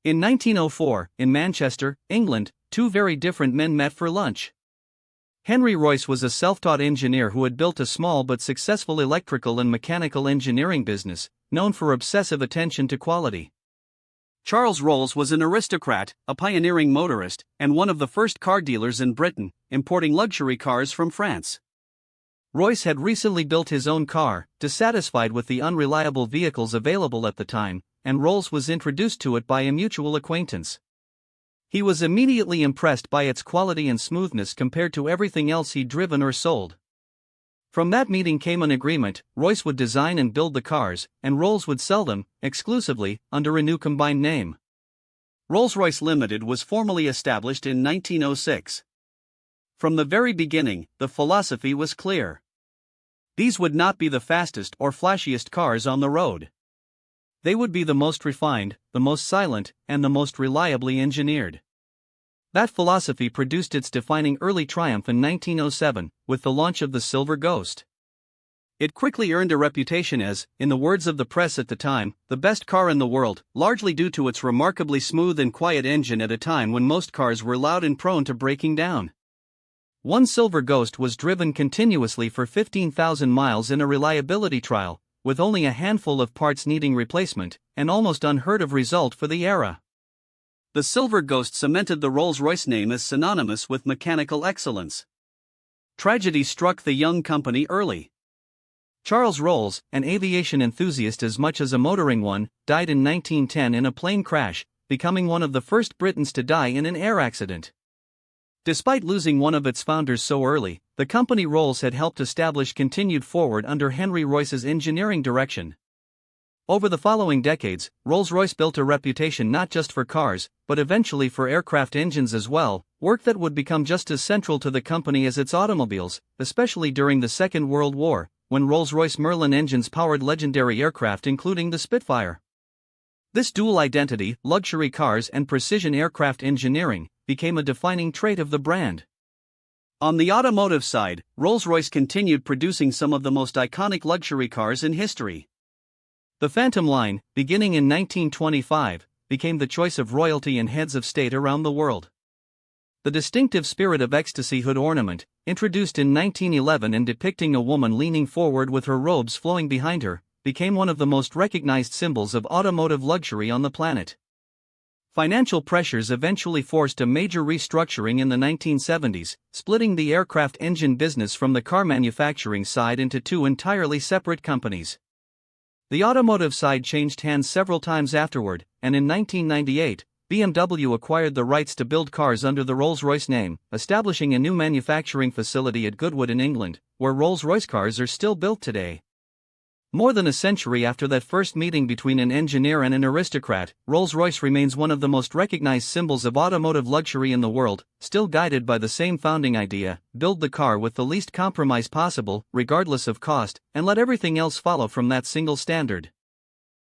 In 1904, in Manchester, England, two very different men met for lunch. Henry Royce was a self-taught engineer who had built a small but successful electrical and mechanical engineering business, known for obsessive attention to quality. Charles Rolls was an aristocrat, a pioneering motorist, and one of the first car dealers in Britain, importing luxury cars from France. Royce had recently built his own car, dissatisfied with the unreliable vehicles available at the time, and Rolls was introduced to it by a mutual acquaintance. He was immediately impressed by its quality and smoothness compared to everything else he'd driven or sold. From that meeting came an agreement: Royce would design and build the cars, and Rolls would sell them, exclusively, under a new combined name. Rolls-Royce Limited was formally established in 1906. From the very beginning, the philosophy was clear. These would not be the fastest or flashiest cars on the road. They would be the most refined, the most silent, and the most reliably engineered. That philosophy produced its defining early triumph in 1907, with the launch of the Silver Ghost. It quickly earned a reputation as, in the words of the press at the time, the best car in the world, largely due to its remarkably smooth and quiet engine at a time when most cars were loud and prone to breaking down. One Silver Ghost was driven continuously for 15,000 miles in a reliability trial, with only a handful of parts needing replacement, an almost unheard of result for the era. The Silver Ghost cemented the Rolls-Royce name as synonymous with mechanical excellence. Tragedy struck the young company early. Charles Rolls, an aviation enthusiast as much as a motoring one, died in 1910 in a plane crash, becoming one of the first Britons to die in an air accident. Despite losing one of its founders so early, the company Rolls had helped establish continued forward under Henry Royce's engineering direction. Over the following decades, Rolls-Royce built a reputation not just for cars, but eventually for aircraft engines as well, work that would become just as central to the company as its automobiles, especially during the Second World War, when Rolls-Royce Merlin engines powered legendary aircraft including the Spitfire. This dual identity, luxury cars and precision aircraft engineering, became a defining trait of the brand. On the automotive side, Rolls-Royce continued producing some of the most iconic luxury cars in history. The Phantom line, beginning in 1925, became the choice of royalty and heads of state around the world. The distinctive Spirit of Ecstasy hood ornament, introduced in 1911 and depicting a woman leaning forward with her robes flowing behind her, became one of the most recognized symbols of automotive luxury on the planet. Financial pressures eventually forced a major restructuring in the 1970s, splitting the aircraft engine business from the car manufacturing side into two entirely separate companies. The automotive side changed hands several times afterward, and in 1998, BMW acquired the rights to build cars under the Rolls-Royce name, establishing a new manufacturing facility at Goodwood in England, where Rolls-Royce cars are still built today. More than a century after that first meeting between an engineer and an aristocrat, Rolls-Royce remains one of the most recognized symbols of automotive luxury in the world, still guided by the same founding idea: build the car with the least compromise possible, regardless of cost, and let everything else follow from that single standard.